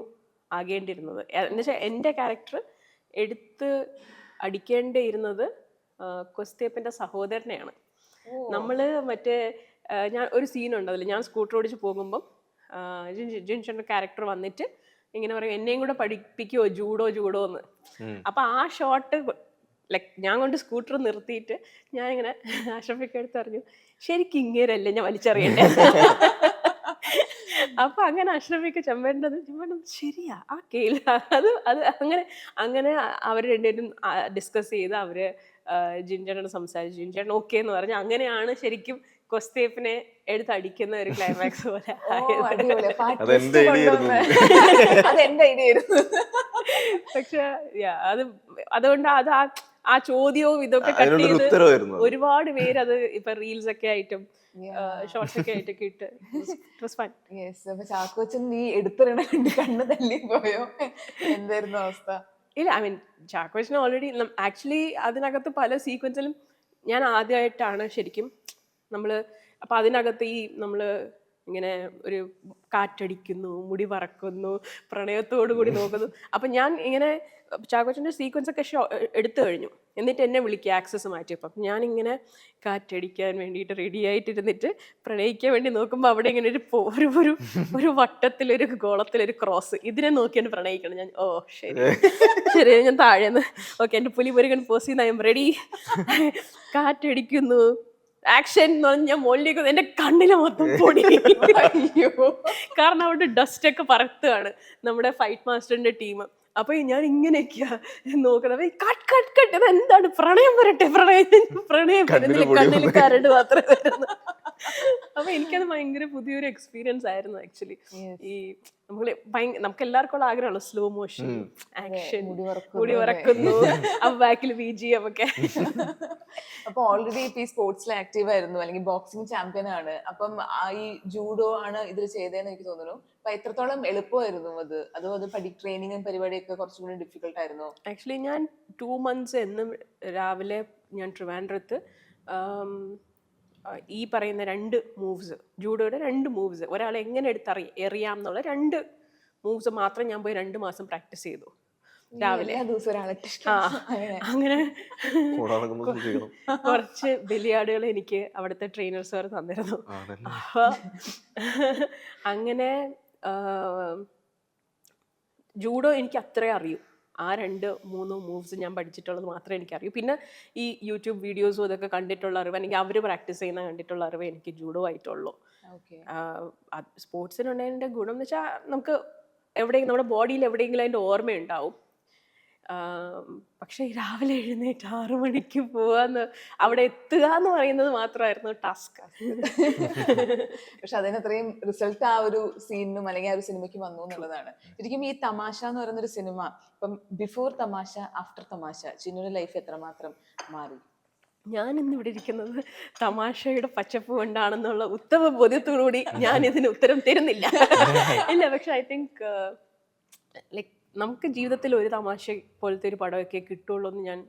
S3: ആകേണ്ടിയിരുന്നത്. എന്നുവെച്ചാൽ എൻ്റെ ക്യാരക്ടർ എടുത്ത് അടിക്കേണ്ടിയിരുന്നത് കൊസ്തേപ്പൻ്റെ സഹോദരനെയാണ്. നമ്മൾ മറ്റേ ഞാൻ ഒരു സീനുണ്ട് അതിൽ, ഞാൻ സ്കൂട്ടർ ഓടിച്ച് പോകുമ്പം ജിൻഷൻ്റെ ക്യാരക്ടർ വന്നിട്ട് ഇങ്ങനെ പറയും, എന്നെയും കൂടെ പഠിപ്പിക്കുമോ ജൂഡോ എന്ന്. അപ്പം ആ ഷോട്ട് ലൈക്ക് ഞാൻ കൊണ്ട് സ്കൂട്ടർ നിർത്തിയിട്ട് ഞാൻ ഇങ്ങനെ അഷ്റഫിക്ക എടുത്ത് പറഞ്ഞു, ശരിക്കും ഇങ്ങേരല്ലേ ഞാൻ വലിച്ചെറിയണ്ടേ. അപ്പൊ അങ്ങനെ അഷ്റഫിക്ക ചെമ്പേണ്ടത് ശരിയാ ആ കേൾ അത് അത് അങ്ങനെ അങ്ങനെ അവർ രണ്ടുപേരും ഡിസ്കസ് ചെയ്ത് അവര് ജിൻചേട്ടനോട് സംസാരിച്ചു. ജിൻചേട്ടൻ ഓക്കെ എന്ന് പറഞ്ഞു. അങ്ങനെയാണ് ശരിക്കും കൊസ്തേപ്പിനെ എടുത്തടിക്കുന്ന ഒരു ക്ലൈമാക്സ് പോലെ. പക്ഷെ അത് അതുകൊണ്ട് അത് ആ ചോദ്യവും ഇതൊക്കെ കട്ട് ചെയ്ത് ഒരുപാട് പേര് അത് ഇപ്പൊ റീൽസ് ഒക്കെ ആയിട്ടും ഷോർട്സ് ഒക്കെ ആയിട്ടൊക്കെ ഇട്ട്
S1: ചാക്കോച്ചൻ നീ എടുത്തിടണ കണ്ണ് തല്ലി പോയോ? എന്തായിരുന്നു അവസ്ഥ?
S3: ഇല്ല, I mean Chackochan already actually അതിനകത്ത് പല സീക്വൻസിലും ഞാൻ ആദ്യമായിട്ടാണ് ശരിക്കും നമ്മൾ, അപ്പം അതിനകത്ത് ഈ നമ്മൾ ഇങ്ങനെ ഒരു കാറ്റടിക്കുന്നു, മുടി പറക്കുന്നു, പ്രണയത്തോടു കൂടി നോക്കുന്നു. അപ്പം ഞാൻ ഇങ്ങനെ ചാക്കോച്ചൻ്റെ സീക്വൻസ് ഒക്കെ എടുത്തു കഴിഞ്ഞു. എന്നിട്ട് എന്നെ വിളിക്കുക ആക്സസ് മാറ്റിയപ്പം ഞാനിങ്ങനെ കാറ്റടിക്കാൻ വേണ്ടിയിട്ട് റെഡി ആയിട്ടിരുന്നിട്ട് പ്രണയിക്കാൻ വേണ്ടി നോക്കുമ്പോൾ അവിടെ ഇങ്ങനെ ഒരു വട്ടത്തിലൊരു ഗോളത്തിലൊരു ക്രോസ്, ഇതിനെ നോക്കിയാണ് പ്രണയിക്കണം ഞാൻ. ഓ ശരി ഞാൻ താഴേന്ന് ഓക്കെ എൻ്റെ പുലിമുരുകൻ പോസ് ചെയ്യുന്ന ഐ എം റെഡി, കാറ്റടിക്കുന്നു, ആക്ഷൻ എന്ന് പറഞ്ഞാൽ ഞാൻ മോളിലേക്ക് എൻ്റെ കണ്ണിലെ മൊത്തം പൊടി. കാരണം അവിടെ ഡസ്റ്റ് ഒക്കെ പറത്തുകയാണ് നമ്മുടെ ഫൈറ്റ് മാസ്റ്ററിന്റെ ടീം. അപ്പൊ ഞാൻ ഇങ്ങനെയൊക്കെയാ നോക്കുന്നത്, എന്താണ് പ്രണയം വരട്ടെ, പ്രണയം കണ്ണിൽ കരട് മാത്രമേ വരുന്നു. അപ്പൊ എനിക്കത് ഭയങ്കര പുതിയൊരു എക്സ്പീരിയൻസ് ആയിരുന്നു ആക്ച്വലി. ഈ നമുക്ക് എല്ലാവർക്കും ആഗ്രഹമുള്ള സ്ലോ മോഷൻ ആക്ഷൻ, മുടി വറക്കുന്നു, അപ്പൊ ബാക്കിൽ BGM ഒക്കെ.
S1: അപ്പൊ ഓൾറെഡി ഇപ്പൊ ഈ സ്പോർട്സിൽ ആക്റ്റീവ് ആയിരുന്നു, അല്ലെങ്കിൽ ബോക്സിംഗ് ചാമ്പ്യൻ ആണ്. അപ്പം ഈ ജൂഡോ ആണ് ഇതിൽ ചെയ്തതെന്ന് എനിക്ക് തോന്നുന്നു. അപ്പൊ എത്രത്തോളം എളുപ്പമായിരുന്നു അതോ അത് ട്രെയിനിങ്ങും പരിപാടിയൊക്കെ കുറച്ചും കൂടി ഡിഫിക്കൽട്ട് ആയിരുന്നു?
S3: ആക്ച്വലി ഞാൻ 2 months എന്നും രാവിലെ ഞാൻ ട്രിവാൻഡ്രത്ത് ഈ പറയുന്ന 2 മൂവ്സ്, ജൂഡോയുടെ 2 മൂവ്സ് ഒരാളെ എങ്ങനെ എറിയാം എന്നുള്ള 2 മൂവ്സ് മാത്രം ഞാൻ പോയി 2 മാസം പ്രാക്ടീസ് ചെയ്തു രാവിലെ. അങ്ങനെ കുറച്ച് ബലിയാടുകൾ എനിക്ക് അവിടുത്തെ ട്രെയിനേഴ്സ് വരെ തന്നിരുന്നു. അപ്പൊ അങ്ങനെ ജൂഡോ എനിക്ക് അത്രേ അറിയൂ. ആ 2-3 മൂവ്സ് ഞാൻ പഠിച്ചിട്ടുള്ളത് മാത്രമേ എനിക്കറിയൂ. പിന്നെ ഈ യൂട്യൂബ് വീഡിയോസും ഇതൊക്കെ കണ്ടിട്ടുള്ള അറിവ്, അല്ലെങ്കിൽ അവർ പ്രാക്ടീസ് ചെയ്യുന്ന കണ്ടിട്ടുള്ള അറിവ് എനിക്ക് ജൂഡോ ആയിട്ടുള്ളൂ.
S1: ഓക്കെ.
S3: സ്പോർട്സിനുണ്ടതിൻ്റെ ഗുണം എന്ന് വെച്ചാൽ നമുക്ക് എവിടെയെങ്കിലും നമ്മുടെ ബോഡിയിൽ എവിടെയെങ്കിലും അതിൻ്റെ ഓർമ്മയുണ്ടാവും. പക്ഷേ രാവിലെ എഴുന്നേറ്റ് 6 മണിക്ക് പോവാന്ന്, അവിടെ എത്തുക എന്ന് പറയുന്നത് മാത്രമായിരുന്നു ടാസ്ക്.
S1: പക്ഷെ അതിനത്രയും റിസൾട്ട് ആ ഒരു സീനിനും അല്ലെങ്കിൽ ആ ഒരു സിനിമയ്ക്ക് വന്നു എന്നുള്ളതാണ്. ശരിക്കും ഈ തമാശ എന്ന് പറയുന്ന ഒരു സിനിമ, ഇപ്പം ബിഫോർ തമാശ ആഫ്റ്റർ തമാശ ചിന്നുവിന്റെ ലൈഫ് എത്രമാത്രം മാറി?
S3: ഞാൻ ഇന്ന് ഇവിടെ ഇരിക്കുന്നത് തമാശയുടെ പച്ചപ്പ് കൊണ്ടാണെന്നുള്ള ഉത്തമ ബോധ്യത്തോടുകൂടി ഞാൻ ഇതിന് ഉത്തരം തരുന്നില്ല. ഇല്ല, പക്ഷെ ഐ തിങ്ക് ലൈക്ക് നമുക്ക് ജീവിതത്തിൽ ഒരു തമാശ പോലത്തെ ഒരു പടമൊക്കെ കിട്ടുള്ളൂ എന്ന് ഞാൻ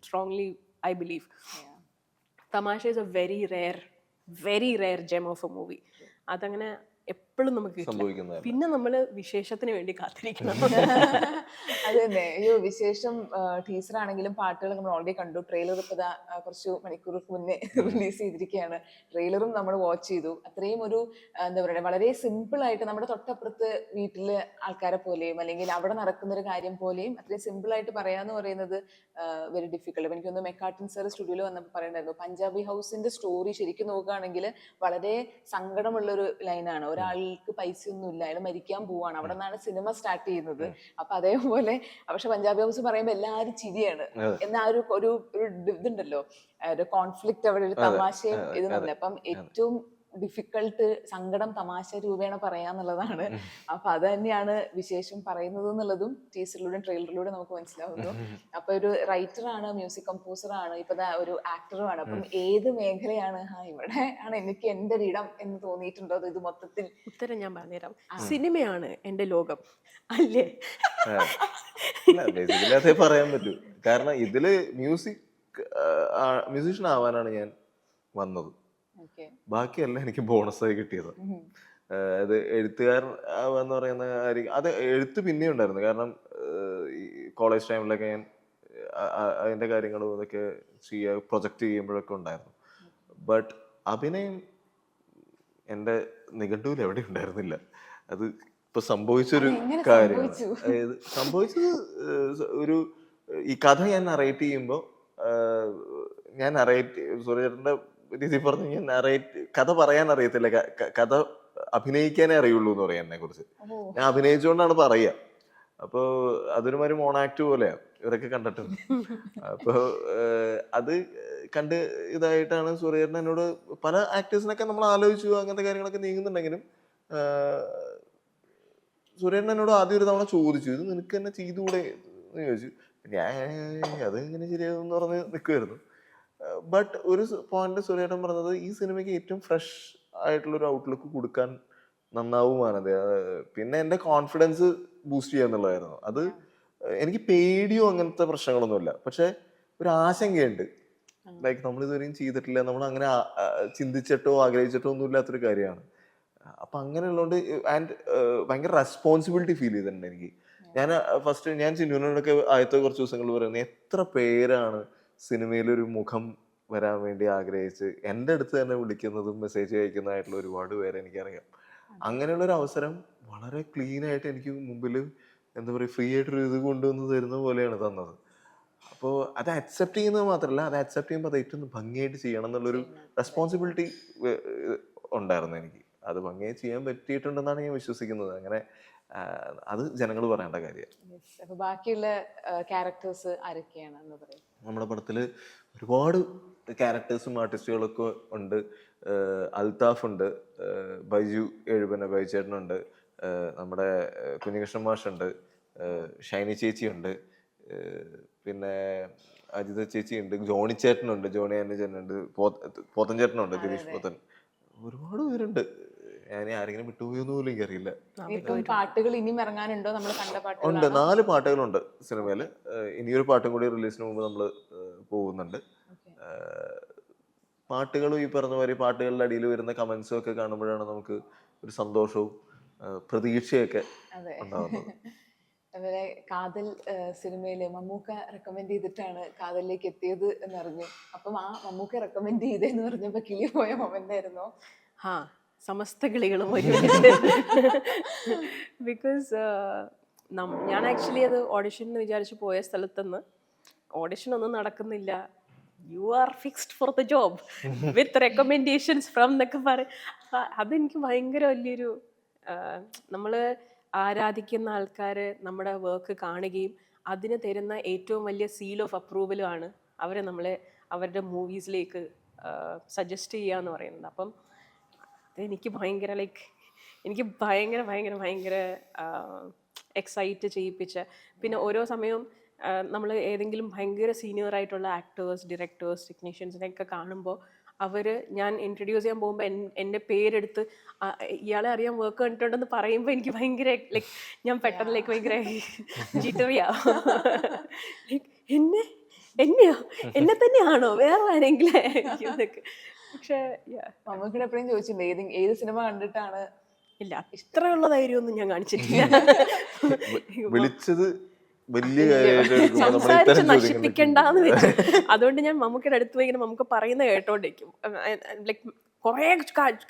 S3: strongly I believe. Thamaasha is a very rare gem of a movie. അതങ്ങനെ എപ്പോഴും നമുക്ക് കിട്ടില്ല. പിന്നെ നമ്മൾ വിശേഷത്തിന് വേണ്ടി കാത്തിരിക്കണം.
S1: അത് തന്നെ. അയ്യോ, വിശേഷം ടീച്ചർ ആണെങ്കിലും പാട്ടുകൾ നമ്മൾ ഓൾറെഡി കണ്ടു. ട്രെയിലർ ഇപ്പൊ കുറച്ചു മണിക്കൂർക്ക് മുന്നേ റിലീസ് ചെയ്തിരിക്കുകയാണ്. ട്രെയിലറും നമ്മൾ വാച്ച് ചെയ്തു. അത്രയും ഒരു എന്താ പറയുക, വളരെ സിമ്പിൾ ആയിട്ട് നമ്മുടെ തൊട്ടപ്പുറത്ത് വീട്ടിലെ ആൾക്കാരെ പോലെയും അല്ലെങ്കിൽ അവിടെ നടക്കുന്ന ഒരു കാര്യം പോലെയും അത്രയും സിമ്പിൾ ആയിട്ട് പറയാന്ന് പറയുന്നത് വെരി ഡിഫിക്കൽട്ട്. എനിക്ക് തോന്നുന്നു മെക്കാർട്ടിൻ സാർ സ്റ്റുഡിയോയിൽ വന്നപ്പോൾ പറയണ്ടായിരുന്നു, പഞ്ചാബി ഹൗസിന്റെ സ്റ്റോറി ശരിക്കും നോക്കുകയാണെങ്കിൽ വളരെ സങ്കടമുള്ളൊരു ലൈനാണ്. ഒരാൾക്ക് പൈസയൊന്നും ഇല്ല, അയാൾ മരിക്കാൻ പോവാണ്, അവിടെ നിന്നാണ് സിനിമ സ്റ്റാർട്ട് ചെയ്യുന്നത്. അപ്പൊ അതേപോലെ പക്ഷെ പഞ്ചാബി ഹൗസ് പറയുമ്പോൾ എല്ലാവരും ചിരിയാണ് എന്ന ആ ഒരു ഇതുണ്ടല്ലോ, ഒരു കോൺഫ്ലിക്റ്റ്, അവിടെ ഒരു തമാശയും ഇതെന്നല്ല. അപ്പം ഏറ്റവും ഡിഫിക്കൾട്ട് സങ്കടം തമാശ രൂപേണ പറയാന്നുള്ളതാണ്. അപ്പൊ അത് തന്നെയാണ് വിശേഷം പറയുന്നത് എന്നുള്ളതും ടീച്ചറിലൂടെ ട്രെയിലറിലൂടെ നമുക്ക് മനസ്സിലാവുന്നു. അപ്പൊ ഒരു റൈറ്ററാണ്, മ്യൂസിക് കമ്പോസറാണ്, ഇപ്പൊ ഒരു ആക്ടറുമാണ്. അപ്പം ഏത് മേഖലയാണ് ഇവിടെ ആണ് എനിക്ക് എന്റെ ഒരു ഇടം എന്ന് തോന്നിയിട്ടുണ്ടോ? ഇത് മൊത്തത്തിൽ
S3: ഉത്തരം ഞാൻ പറഞ്ഞുതരാം. സിനിമയാണ് എന്റെ ലോകം, അല്ലേ?
S2: ബേസിക്കലി അതേ പറയാൻ പറ്റൂ. കാരണം ഇതില് മ്യൂസിഷ്യൻ ആവാനാണ് ഞാൻ വന്നത്. ബാക്കിയല്ല എനിക്ക് ബോണസായി കിട്ടിയത്. അത് എഴുത്തുകാരൻ എന്ന് പറയുന്ന കാര്യം, അത് എഴുത്ത് പിന്നെ ഉണ്ടായിരുന്നു. കാരണം ഈ കോളേജ് ടൈമിലൊക്കെ ഞാൻ അതിന്റെ കാര്യങ്ങളും ഇതൊക്കെ പ്രൊജക്റ്റ് ചെയ്യുമ്പോഴൊക്കെ ഉണ്ടായിരുന്നു. ബട്ട് അഭിനയം എൻ്റെ നിഘണ്ടുവിൽ എവിടെ ഉണ്ടായിരുന്നില്ല. അത് ഇപ്പൊ സംഭവിച്ചൊരു കാര്യമാണ്. അതായത് സംഭവിച്ചത് ഒരു ഈ കഥ ഞാൻ നറേറ്റ് ചെയ്യുമ്പോൾ ഞാൻ സൂര്യന്റെ രീതി പറഞ്ഞു, ഞാൻ കഥ പറയാൻ അറിയത്തില്ല, കഥ അഭിനയിക്കാനേ അറിയുള്ളൂ എന്ന് പറയാം എന്നെ കുറിച്ച്. ഞാൻ അഭിനയിച്ചുകൊണ്ടാണ് പറയുക. അപ്പൊ അതൊരുമാതിരി മോണാക്ട് പോലെയാണ്, ഇവരൊക്കെ കണ്ടിട്ടുണ്ട്. അപ്പൊ അത് കണ്ട് ഇതായിട്ടാണ് സൂര്യൻ എന്നോട് പല ആക്ടേഴ്സിനൊക്കെ നമ്മൾ ആലോചിച്ചു, അങ്ങനത്തെ കാര്യങ്ങളൊക്കെ നീങ്ങുന്നുണ്ടെങ്കിലും സൂര്യൻ എന്നോട് ആദ്യം ഒരു തവണ ചോദിച്ചു, ഇത് നിനക്ക് തന്നെ ചെയ്തുകൂടെ എന്ന് ചോദിച്ചു. ഞാൻ അത് ഇങ്ങനെ ശരിയാകുമെന്ന് പറഞ്ഞ് നിൽക്കുമായിരുന്നു. ബട്ട് ഒരു പോയിന്റ് സൂര്യേട്ടൻ പറഞ്ഞത്, ഈ സിനിമയ്ക്ക് ഏറ്റവും ഫ്രഷ് ആയിട്ടുള്ളൊരു ഔട്ട്ലുക്ക് കൊടുക്കാൻ നന്നാവുമാനത്. പിന്നെ എൻ്റെ കോൺഫിഡൻസ് ബൂസ്റ്റ് ചെയ്യാന്നുള്ളതായിരുന്നു. അത് എനിക്ക് പേടിയോ അങ്ങനത്തെ പ്രശ്നങ്ങളൊന്നുമില്ല, പക്ഷെ ഒരു ആശങ്കയുണ്ട്. ലൈക്ക് നമ്മളിതുവരെയും ചെയ്തിട്ടില്ല, നമ്മൾ അങ്ങനെ ചിന്തിച്ചിട്ടോ ആഗ്രഹിച്ചിട്ടോ ഒന്നും ഇല്ലാത്തൊരു കാര്യമാണ്. അപ്പൊ അങ്ങനെയുള്ളതുകൊണ്ട് ഭയങ്കര റെസ്പോൺസിബിലിറ്റി ഫീൽ ചെയ്തിട്ടുണ്ട് എനിക്ക്. ഞാൻ ചിന്നുവിനോടൊക്കെ ആദ്യത്തെ കുറച്ച് ദിവസങ്ങൾ പറയുന്നത്, എത്ര പേരാണ് സിനിമയിലൊരു മുഖം വരാൻ വേണ്ടി ആഗ്രഹിച്ച് എൻ്റെ അടുത്ത് തന്നെ വിളിക്കുന്നതും മെസ്സേജ് അയക്കുന്നതായിട്ടുള്ള ഒരുപാട് പേരെ എനിക്കറിയാം. അങ്ങനെയുള്ളൊരു അവസരം വളരെ ക്ലീൻ ആയിട്ട് എനിക്ക് മുമ്പിൽ എന്താ പറയുക, ഫ്രീ ആയിട്ടൊരു ഇത് കൊണ്ടുവന്ന് തരുന്ന പോലെയാണ് തന്നത്. അപ്പോൾ അത് അക്സെപ്റ്റ് ചെയ്യുന്നത് മാത്രമല്ല, അത് അക്സെപ്റ്റ് ചെയ്യുമ്പോൾ അത് ഏറ്റവും ഭംഗിയായിട്ട് ചെയ്യണം എന്നുള്ളൊരു റെസ്പോൺസിബിലിറ്റി ഉണ്ടായിരുന്നു എനിക്ക്. അത് ഭംഗിയായി ചെയ്യാൻ പറ്റിയിട്ടുണ്ടെന്നാണ് ഞാൻ വിശ്വസിക്കുന്നത്. അങ്ങനെ അത് ജനങ്ങൾ പറയേണ്ട കാര്യമാണ്.
S1: ബാക്കിയുള്ള ക്യാരക്ടേഴ്സ് ആരൊക്കെയാണ് എന്ന് പറയും?
S2: നമ്മുടെ പടത്തിൽ ഒരുപാട് ക്യാരക്ടേഴ്സും ആർട്ടിസ്റ്റുകളൊക്കെ ഉണ്ട്. അൽത്താഫ് ഉണ്ട്, ബൈജു ചേട്ടനുണ്ട്, നമ്മുടെ കുഞ്ഞികൃഷ്ണൻ മാഷുണ്ട്, ഷൈനി ചേച്ചിയുണ്ട്, പിന്നെ അജിത ചേച്ചിയുണ്ട്, ജോണി ചേട്ടനുണ്ട്, ജോണി ആൻഡ്ജനുണ്ട്, പോത്തൻ ചേട്ടനുണ്ട്, ഗിരീഷ് പോത്തൻ. ഒരുപാട് പേരുണ്ട്. ഞാൻ ആരെങ്കിലും വിട്ടുപോയെന്ന് പോലും എനിക്കറിയില്ല.
S1: പാട്ടുകൾ ഇനിയും ഇറങ്ങാനുണ്ടോ? നമ്മൾ കണ്ട പാട്ടുകൾ
S2: ഉണ്ട്, 4 പാട്ടുകളുണ്ട് സിനിമയില്. ഇനിയൊരു പാട്ടും കൂടി റിലീസിന് മുമ്പ് നമ്മൾ പോകുന്നുണ്ട്. പാട്ടുകളും ഈ പറഞ്ഞ മാതിരി പാട്ടുകളുടെ അടിയിൽ വരുന്ന കമന്റ്സും ഒക്കെ കാണുമ്പോഴാണ് നമുക്ക് ഒരു സന്തോഷവും പ്രതീക്ഷയൊക്കെ ഉണ്ടാകുന്നത്.
S1: അതുപോലെ കാതൽ സിനിമയില് മമ്മൂക്ക റെക്കമെൻഡ് ചെയ്തിട്ടാണ് കാതലിലേക്ക് എത്തിയത് എന്നറിഞ്ഞു. അപ്പം ആ മമ്മൂക്ക റെക്കമെൻഡ് ചെയ്തെന്ന് പറഞ്ഞപ്പോ കിളി പോയ മൊമെന്റ് ആയിരുന്നോ?
S3: സമസ്ത കിളികളും ഒരു ബിക്കോസ് ഞാൻ ആക്ച്വലി അത് ഓഡിഷൻ എന്ന് വിചാരിച്ച് പോയ സ്ഥലത്തുനിന്ന് ഓഡിഷൻ ഒന്നും നടക്കുന്നില്ല, you are fixed for the job with recommendations from എന്നൊക്കെ പറയും. അതെനിക്ക് ഭയങ്കര വലിയൊരു, നമ്മൾ ആരാധിക്കുന്ന ആൾക്കാർ നമ്മുടെ വർക്ക് കാണുകയും അതിന് തരുന്ന ഏറ്റവും വലിയ സീൽ ഓഫ് അപ്രൂവലുമാണ് അവരെ നമ്മളെ അവരുടെ മൂവീസിലേക്ക് സജസ്റ്റ് ചെയ്യുക എന്ന് പറയുന്നത്. അപ്പം അതെനിക്ക് ഭയങ്കര എനിക്ക് ഭയങ്കര ഭയങ്കര ഭയങ്കര എക്സൈറ്റ് ചെയ്യിപ്പിച്ച, പിന്നെ ഓരോ സമയവും നമ്മൾ ഏതെങ്കിലും ഭയങ്കര സീനിയർ ആയിട്ടുള്ള ആക്ടേഴ്സ്, ഡയറക്ടേഴ്സ്, ടെക്നീഷ്യൻസിനെയൊക്കെ കാണുമ്പോൾ ഞാൻ ഇൻട്രൊഡ്യൂസ് ചെയ്യാൻ പോകുമ്പോൾ എൻ്റെ പേരെടുത്ത് ഇയാളെ അറിയാൻ വർക്ക് കണ്ടിട്ടുണ്ടെന്ന് പറയുമ്പോൾ എനിക്ക് ഭയങ്കര ഞാൻ പെട്ടെന്ന് ഭയങ്കര ജിറ്ററിയാ. എന്നെയോ എന്നെ തന്നെയാണോ വേറെ ആരെങ്കിലും ആയിരിക്കും. പക്ഷേ
S1: മമ്മൂക്കിയുടെ എപ്പോഴും ചോദിച്ചിട്ടുണ്ട് ഏത് സിനിമ കണ്ടിട്ടാണ്?
S3: ഇല്ല, ഇത്രയുള്ള ധൈര്യമൊന്നും ഞാൻ കാണിച്ചിട്ടില്ല.
S2: വിളിച്ചത് വലിയ
S3: സംസാരിച്ച് നശിപ്പിക്കണ്ടെന്ന് വെച്ചു. അതുകൊണ്ട് ഞാൻ മമ്മൂക്കയുടെ അടുത്ത് പോയി നമുക്ക് പറയുന്ന കേട്ടോണ്ടിരിക്കും. കുറേ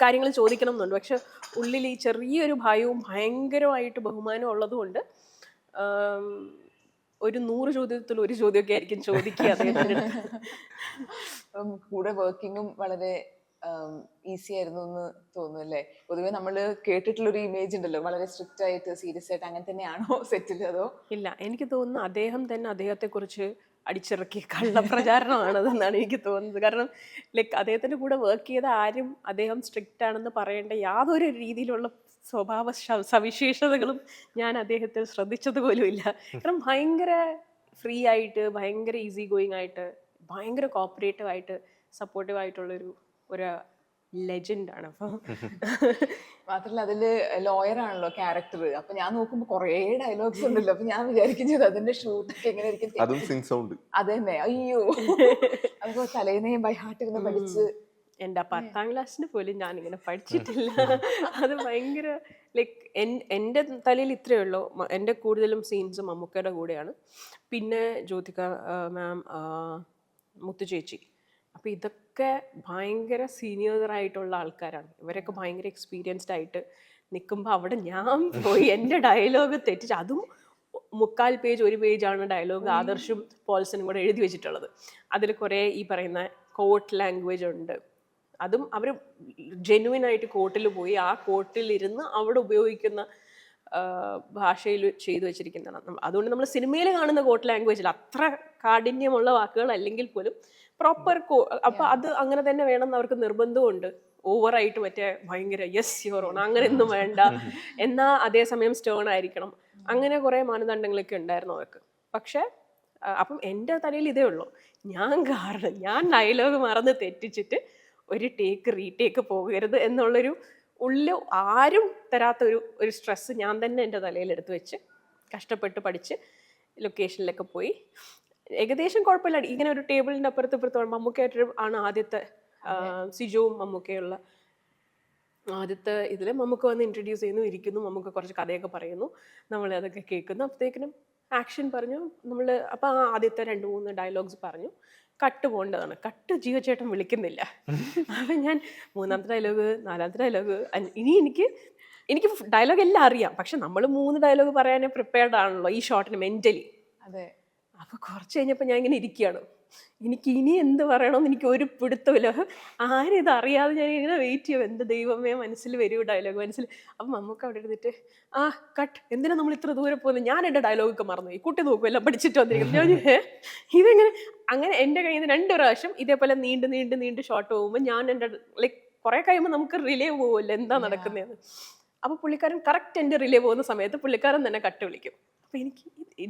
S3: കാര്യങ്ങൾ ചോദിക്കണം എന്നുണ്ട്, പക്ഷെ ഉള്ളിൽ ഈ ചെറിയൊരു ഭയവും ഭയങ്കരമായിട്ട് ബഹുമാനവും ഉള്ളതുകൊണ്ട് ഒരു 100 ചോദ്യത്തിൽ ഒരു ചോദ്യമൊക്കെ ആയിരിക്കും ചോദിക്കുക അദ്ദേഹത്തിൻ്റെ അടുത്ത്.
S1: കൂടെ വർക്കിങ്ങും വളരെ ഈസി ആയിരുന്നു എന്ന് തോന്നുന്നു അല്ലേ? പൊതുവെ നമ്മൾ കേട്ടിട്ടുള്ളൊരു ഇമേജ് ഉണ്ടല്ലോ, വളരെ സ്ട്രിക്റ്റ് ആയിട്ട് സീരിയസ് ആയിട്ട്, അങ്ങനെ തന്നെയാണോ സെറ്റിൽ? അതോ?
S3: ഇല്ല, എനിക്ക് തോന്നുന്നു അദ്ദേഹം തന്നെ അദ്ദേഹത്തെക്കുറിച്ച് അടിച്ചിറക്കിയ കള്ളപ്രചാരണമാണതെന്നാണ് എനിക്ക് തോന്നുന്നത്. കാരണം അദ്ദേഹത്തിൻ്റെ കൂടെ വർക്ക് ചെയ്ത ആരും അദ്ദേഹം സ്ട്രിക്റ്റ് ആണെന്ന് പറയേണ്ട യാതൊരു രീതിയിലുള്ള സ്വഭാവ സവിശേഷതകളും ഞാൻ അദ്ദേഹത്തിൽ ശ്രദ്ധിച്ചത് പോലും ഇല്ല. കാരണം ഭയങ്കര ഫ്രീ ആയിട്ട്, ഭയങ്കര ഈസി ഗോയിങ് ആയിട്ട്, ഭയങ്കര കോപ്പറേറ്റീവ് ആയിട്ട്, സപ്പോർട്ടീവ് ആയിട്ടുള്ളൊരു ലെജൻഡാണ്. അപ്പം
S1: മാത്രല്ല അതില് ലോയർ ആണല്ലോ ക്യാരക്ടർ. അപ്പൊ ഞാൻ നോക്കുമ്പോ കുറേ ഡയലോഗ്സ് ഉണ്ടല്ലോ. അപ്പൊ ഞാൻ വിചാരിക്കുന്നത് അതിന്റെ ഷൂട്ടൊക്കെ എങ്ങനെ ആയിരിക്കും? അത് തന്നെ. അയ്യോ, അപ്പൊ തലേന്നേ ബൈ ഹാർട്ട് ഇരുന്ന് പഠിച്ച്.
S3: എൻ്റെ 10ാം ക്ലാസ്സിന് പോലും ഞാനിങ്ങനെ പഠിച്ചിട്ടില്ല. അത് ഭയങ്കര എൻ്റെ തലയിൽ ഇത്രയേ ഉള്ളൂ. എൻ്റെ കൂടുതലും സീൻസ് മമ്മൂക്കയുടെ കൂടെയാണ്, പിന്നെ ജ്യോതിക മാം, മുത്തു ചേച്ചി. അപ്പോൾ ഇതൊക്കെ ഭയങ്കര സീനിയറായിട്ടുള്ള ആൾക്കാരാണ്. ഇവരൊക്കെ ഭയങ്കര എക്സ്പീരിയൻസ്ഡ് ആയിട്ട് നിൽക്കുമ്പോൾ അവിടെ ഞാൻ പോയി എൻ്റെ ഡയലോഗ് തെറ്റിച്ച്, അതും 3/4 പേജ് 1 പേജാണ് ഡയലോഗ് ആദർശും പോൾസനും കൂടെ എഴുതി വെച്ചിട്ടുള്ളത്. അതിൽ കുറേ ഈ പറയുന്ന കോർട്ട് ലാംഗ്വേജ് ഉണ്ട്. അതും അവർ ജെന്യുവിനായിട്ട് കോർട്ടിൽ പോയി ആ കോർട്ടിലിരുന്ന് അവിടെ ഉപയോഗിക്കുന്ന ഭാഷയിൽ ചെയ്തു വെച്ചിരിക്കുന്നതാണ്. അതുകൊണ്ട് നമ്മൾ സിനിമയിൽ കാണുന്ന കോർട്ട് ലാംഗ്വേജിൽ അത്ര കാഠിന്യമുള്ള വാക്കുകൾ അല്ലെങ്കിൽ പോലും പ്രോപ്പർ അപ്പോൾ അത് അങ്ങനെ തന്നെ വേണമെന്ന് അവർക്ക് നിർബന്ധമുണ്ട്. ഓവറായിട്ട് മറ്റേ ഭയങ്കര യെസ് യുവർ ഓൺ അങ്ങനെയൊന്നും വേണ്ട, എന്നാൽ അതേസമയം സ്റ്റേൺ ആയിരിക്കണം, അങ്ങനെ കുറേ മാനദണ്ഡങ്ങളൊക്കെ ഉണ്ടായിരുന്നു അവർക്ക്. പക്ഷേ അപ്പം എൻ്റെ തലയിൽ ഇതേ ഉള്ളൂ, ഞാൻ ഡയലോഗ് മറന്ന് തെറ്റിച്ചിട്ട് ഒരു റീടേക്ക് പോകരുത് എന്നുള്ളൊരു ഉള്ളിൽ ആരും തരാത്ത ഒരു സ്ട്രെസ്സ് ഞാൻ തന്നെ എൻ്റെ തലയിൽ എടുത്ത് വെച്ച് കഷ്ടപ്പെട്ട് പഠിച്ച് ലൊക്കേഷനിലൊക്കെ പോയി ഏകദേശം കുഴപ്പമില്ല. ഇങ്ങനെ ഒരു ടേബിളിൻ്റെ അപ്പുറത്ത് മമ്മൂക്കയായിട്ട് ആണ് ആദ്യത്തെ സിജുവും മമ്മൂക്കയുള്ള ആദ്യത്തെ ഇതിൽ മമ്മൂക്ക വന്ന് ഇൻട്രൊഡ്യൂസ് ചെയ്യുന്നു, ഇരിക്കുന്നു, മമ്മൂക്ക കുറച്ച് കഥയൊക്കെ പറയുന്നു, നമ്മൾ അതൊക്കെ കേൾക്കുന്നു. അപ്പോഴത്തേക്കിനും ആക്ഷൻ പറഞ്ഞു നമ്മൾ. അപ്പോൾ ആദ്യത്തെ 2-3 ഡയലോഗ്സ് പറഞ്ഞു. കട്ട് പോകേണ്ടതാണ്, കട്ട് ജീവചേട്ടൻ വിളിക്കുന്നില്ല. അപ്പം ഞാൻ 3ാമത്തെ ഡയലോഗ് 4ാമത്തെ ഡയലോഗ് ഇനി എനിക്ക് ഡയലോഗ് എല്ലാം അറിയാം, പക്ഷെ നമ്മൾ 3 ഡയലോഗ് പറയാനേ പ്രിപ്പയർഡ് ആണല്ലോ ഈ ഷോട്ടിന് മെൻ്റലി.
S1: അതെ.
S3: അപ്പോൾ കുറച്ച് കഴിഞ്ഞപ്പോൾ ഞാൻ ഇങ്ങനെ ഇരിക്കുകയാണ്, എനിക്ക് ഇനി എന്ത് പറയണമെന്ന് എനിക്ക് ഒരു പിടുത്തമില്ല. ആരും ഇത് അറിയാതെ ഞാൻ ഇങ്ങനെ വെയിറ്റ് ചെയ്യും, എൻ്റെ ദൈവമേ മനസ്സിൽ വരൂ ഡയലോഗ് മനസ്സിൽ. അപ്പം നമുക്ക് അവിടെ ഇരുന്നിട്ട് കട്ട്, എന്തിനാ നമ്മൾ ഇത്ര ദൂരെ പോകുന്നത്, ഞാൻ എൻ്റെ ഡയലോഗൊക്കെ മറന്നുപോയി, കുട്ടി നോക്കും എല്ലാം പഠിച്ചിട്ട് വന്നിരിക്കുന്നു. ഞാൻ ഇതെങ്ങനെ അങ്ങനെ എൻ്റെ കയ്യിൽ നിന്ന് 2 പ്രാവശ്യം ഇതേപോലെ നീണ്ട് ഷോട്ട് പോകുമ്പോൾ ഞാൻ എൻ്റെ കുറേ കഴിയുമ്പോൾ നമുക്ക് റിലേ പോകുമല്ലോ എന്താ നടക്കുന്നതെന്ന്. അപ്പോൾ പുള്ളിക്കാരൻ കറക്റ്റ് എൻ്റെ റിലേ പോകുന്ന സമയത്ത് പുള്ളിക്കാരൻ തന്നെ കട്ട് വിളിക്കും. അപ്പോൾ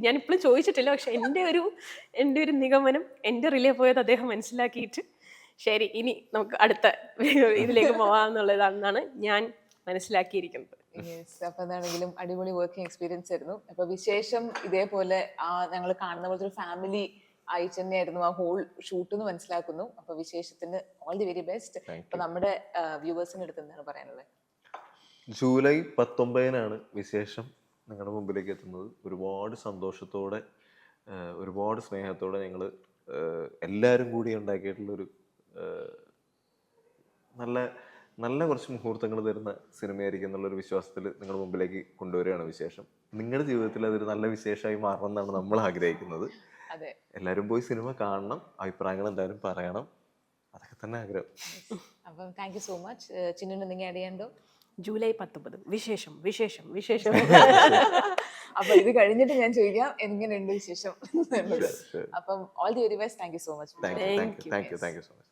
S3: ഞാനിപ്പോഴും ചോദിച്ചിട്ടില്ല, പക്ഷെ എൻ്റെ ഒരു നിഗമനം, എൻ്റെ റിലേ പോയത് അദ്ദേഹം മനസ്സിലാക്കിയിട്ട് ശരി ഇനി നമുക്ക് അടുത്ത ഇതിലേക്ക് പോവാന്നുള്ളതാണെന്നാണ് ഞാൻ മനസ്സിലാക്കിയിരിക്കുന്നത്.
S1: അപ്പൊ എന്താണെങ്കിലും അടിപൊളി വർക്കിംഗ് എക്സ്പീരിയൻസ് ആയിരുന്നു. അപ്പൊ വിശേഷം ഇതേപോലെ ഞങ്ങൾ കാണുന്ന പോലത്തെ ഒരു ഫാമിലി ആയിട്ട് തന്നെയായിരുന്നു ആ ഹോൾ ഷൂട്ട് എന്ന് മനസ്സിലാക്കുന്നു. അപ്പൊ വിശേഷത്തിന് ഓൾ ദി വെരി ബെസ്റ്റ്. അപ്പൊ നമ്മുടെ വ്യൂവേഴ്സിന്റെ അടുത്ത് എന്താണ് പറയാനുള്ളത്?
S2: ജൂലൈ 19-നാണ് വിശേഷം നിങ്ങളുടെ മുമ്പിലേക്ക് എത്തുന്നത്. ഒരുപാട് സന്തോഷത്തോടെ ഒരുപാട് സ്നേഹത്തോടെ ഞങ്ങൾ എല്ലാവരും കൂടി ഉണ്ടാക്കിയിട്ടുള്ളൊരു നല്ല നല്ല കുറച്ച് മുഹൂർത്തങ്ങൾ തരുന്ന സിനിമയായിരിക്കും എന്നുള്ളൊരു വിശ്വാസത്തിൽ നിങ്ങളുടെ മുമ്പിലേക്ക് കൊണ്ടുവരികയാണ് വിശേഷം. നിങ്ങളുടെ ജീവിതത്തിൽ അതൊരു നല്ല വിശേഷമായി മാറണം എന്നാണ് നമ്മൾ ആഗ്രഹിക്കുന്നത്.
S1: അതെ.
S2: എല്ലാവരും പോയി സിനിമ കാണണം, അഭിപ്രായങ്ങൾ എന്തായാലും പറയണം, അതൊക്കെ തന്നെ ആഗ്രഹം.
S1: അപ്പം thank you so much. Chinnu എന്തെങ്കിലും ആഡ് ചെയ്യണ്ടോ?
S3: ജൂലൈ 19 വിശേഷം വിശേഷം വിശേഷം.
S1: അപ്പൊ ഇത് കഴിഞ്ഞിട്ട് ഞാൻ ചോദിക്കാം എങ്ങനെയുണ്ട് വിശേഷം എന്നുള്ളത്. അപ്പം all the very best. Thank you so much.
S2: Thank you so much.